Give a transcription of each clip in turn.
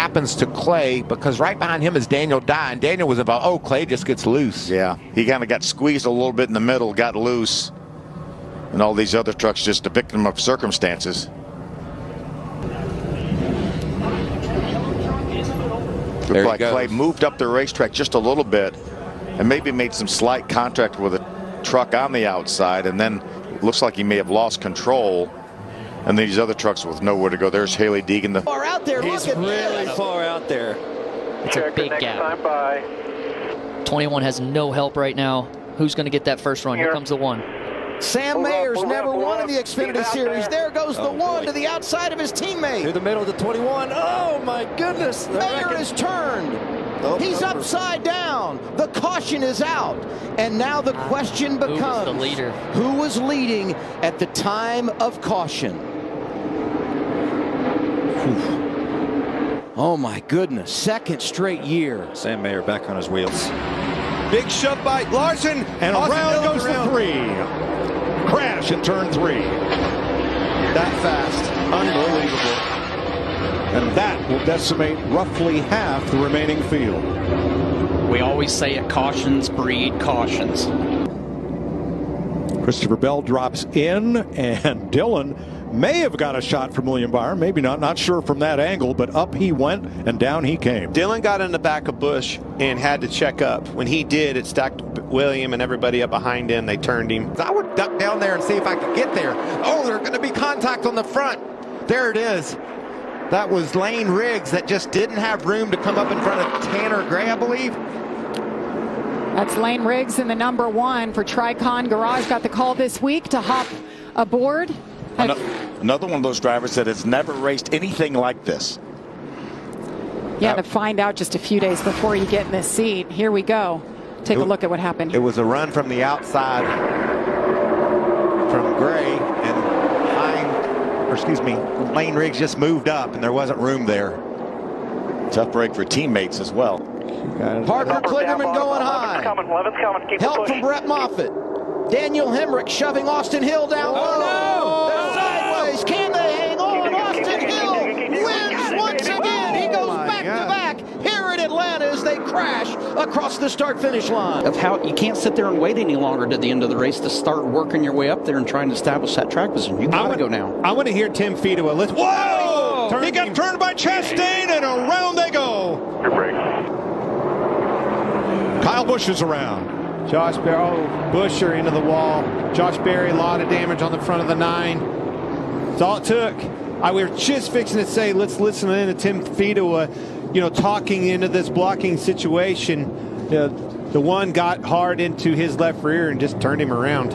happens to Clay, because right behind him is Daniel Dye, and Daniel was about, oh, Clay just gets loose. Yeah, he kind of got squeezed a little bit in the middle, got loose, and all these other trucks just a victim of circumstances. Looked like Clay moved up the racetrack just a little bit and maybe made some slight contact with a truck on the outside, and then looks like he may have lost control. And these other trucks with nowhere to go. There's Haley Deegan. Far out there. He's really far out there. It's a big gap. 21 has no help right now. Who's going to get that first run? Here comes the one. Sam Mayer's never won in the Xfinity Series. There goes the one to the outside of his teammate. Through the middle of the 21. Oh, my goodness. Mayer is turned. He's upside down. The caution is out. And now the question becomes, who was the leader? Who was leading at the time of caution? Oh, my goodness. Second straight year. Sam Mayer back on his wheels. Big shove by Larson, and around goes the 3. Crash in turn 3. That fast. Unbelievable. And that will decimate roughly half the remaining field. We always say it, cautions breed cautions. Christopher Bell drops in, and Dillon may have got a shot from William Byron. Maybe not. Not sure from that angle, but up he went and down he came. Dillon got in the back of Busch and had to check up. When he did, it stacked William and everybody up behind him. They turned him. I would duck down there and see if I could get there. Oh, there's going to be contact on the front. There it is. That was Lane Riggs that just didn't have room to come up in front of Tanner Gray, I believe. That's Lane Riggs in the number 1 for Tricon Garage. Got the call this week to hop aboard. Another one of those drivers that has never raced anything like this. Yeah, to find out just a few days before you get in this seat. Here we go. Take a look at what happened. It was a run from the outside from Gray, and Lane Riggs just moved up, and there wasn't room there. Tough break for teammates as well. Parker Kligerman going high. Help from Brett Moffitt. Daniel Hemrick shoving Austin Hill down low. They're sideways. Can they hang on? Austin Hill wins once again. He goes back to back here in Atlanta as they crash across the start-finish line. Of how you can't sit there and wait any longer to the end of the race to start working your way up there and trying to establish that track position. You got to go now. I want to hear Tim Fedewa. Whoa! He got turned by Chastain, and around they go. Your break. Kyle Busch is around. Josh Berry, Buescher into the wall. Josh Berry, a lot of damage on the front of the 9. That's all it took. We were just fixing to say, let's listen in to Tim Fedewa, talking into this blocking situation. The one got hard into his left rear and just turned him around.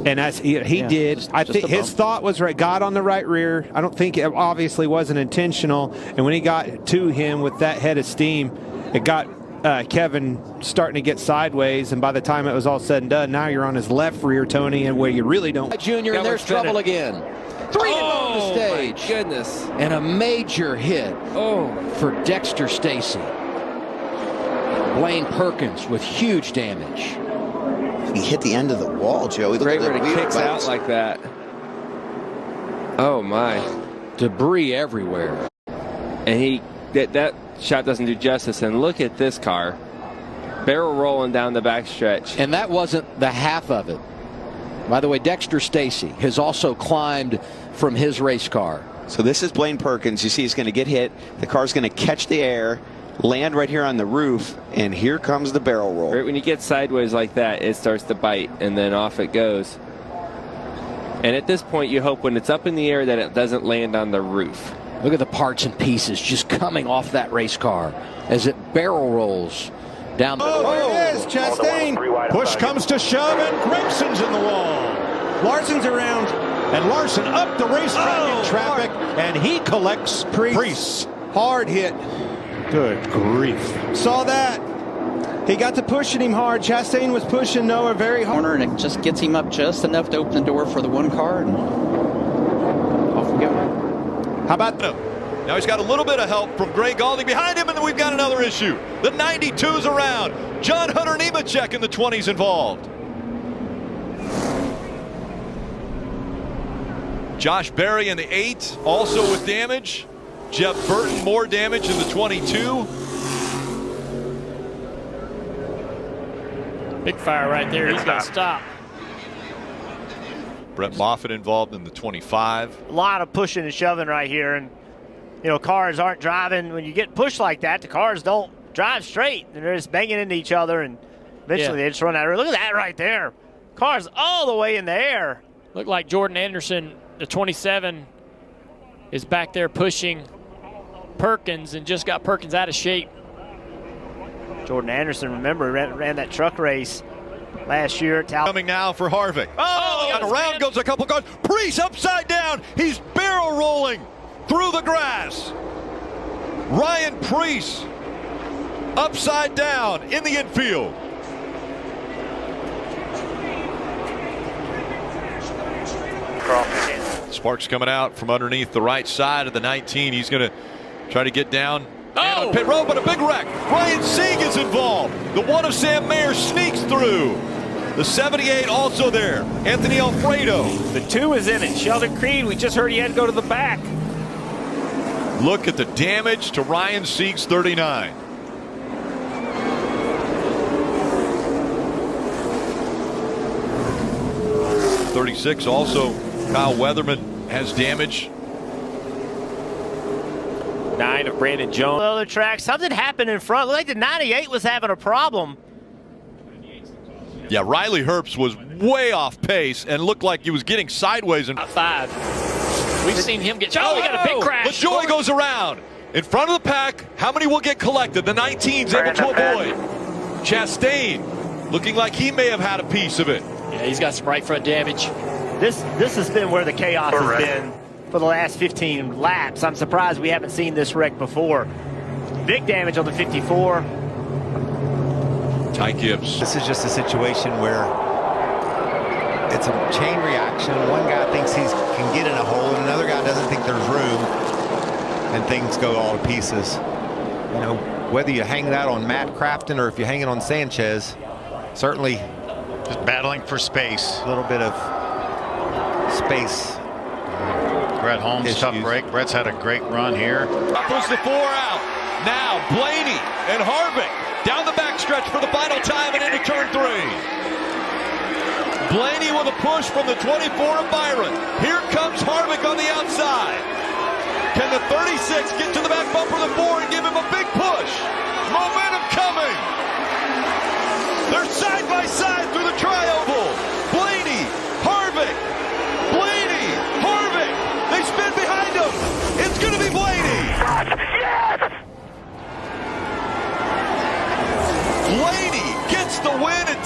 And as he did, I think his thought was right, got on the right rear. I don't think it obviously wasn't intentional. And when he got to him with that head of steam, it got Kevin starting to get sideways, and by the time it was all said and done, now you're on his left rear, Tony, and where you really don't. Junior, and there's trouble again. 3 to go on the stage. My goodness. And a major hit for Dexter Stacy. Blaine Perkins with huge damage. He hit the end of the wall, Joey. Great where it kicks out like that. Oh, my. Debris everywhere. And that shot doesn't do justice. And look at this car. Barrel rolling down the backstretch. And that wasn't the half of it. By the way, Dexter Stacy has also climbed from his race car. So this is Blaine Perkins. You see he's going to get hit. The car's going to catch the air, land right here on the roof, and here comes the barrel roll. Right when you get sideways like that, it starts to bite, and then off it goes. And at this point, you hope when it's up in the air that it doesn't land on the roof. Look at the parts and pieces just coming off that race car as it barrel rolls down the there it is, Chastain. Push comes to shove, and Greggson's in the wall. Larson's around, and Larson up the racetrack in traffic, and he collects Priest. Hard hit. Good grief. Saw that. He got to pushing him hard. Chastain was pushing Noah very hard. Corner, and it just gets him up just enough to open the door for the one car, and off we go. How about now he's got a little bit of help from Gray Galding behind him, and then we've got another issue. The 92's around. John Hunter Nemechek in the 20s involved. Josh Berry in the 8, also with damage. Jeff Burton, more damage in the 22. Big fire right there. He's got to stop. Brett Moffitt involved in the 25. A lot of pushing and shoving right here. And, you know, cars aren't driving. When you get pushed like that, the cars don't drive straight. And they're just banging into each other. And eventually they just run out of. Look at that right there. Cars all the way in the air. Looked like Jordan Anderson, the 27, is back there pushing Perkins and just got Perkins out of shape. Jordan Anderson, remember, ran that truck race last year. Coming now for Harvick. Oh, and around goes a couple cars. Priest upside down. He's barrel rolling through the grass. Ryan Priest upside down in the infield. Sparks coming out from underneath the right side of the 19. He's going to try to get down. Oh! Pit road, but a big wreck. Ryan Sieg is involved. The one of Sam Mayer sneaks through. The 78 also there. Anthony Alfredo. The 2 is in it. Sheldon Creed, we just heard he had to go to the back. Look at the damage to Ryan Sieg's 39. .36 also. Kyle Weatherman has damage. 9 of Brandon Jones. Other track, something happened in front. Looked like the 98 was having a problem. Yeah, Riley Herbst was way off pace and looked like he was getting sideways. And 5. We've seen him get. Oh, we got a big crash. LaJoy goes around in front of the pack. How many will get collected? The 19's able to avoid. Chastain looking like he may have had a piece of it. Yeah, he's got some right front damage. This has been where the chaos has been for the last 15 laps. I'm surprised we haven't seen this wreck before. Big damage on the 54. Ty Gibbs. This is just a situation where it's a chain reaction. One guy thinks he can get in a hole, and another guy doesn't think there's room, and things go all to pieces. You know, whether you hang that on Matt Crafton or if you hang it on Sanchez, certainly just battling for space. A little bit of space. Brett Holmes, tough break. Brett's had a great run here. Push the 4 out. Now Blaney and Harvick down the backstretch for the final time and into turn 3. Blaney with a push from the 24 of Byron. Here comes Harvick on the outside. Can the 36 get to the back bumper of the 4 and give him a big push? Momentum coming. They're side by side through the tri-oval. Blaney, Harvick, Blaney, Harvick. They spin behind him. It's going to be Blaney. Yes! Blaney gets the win at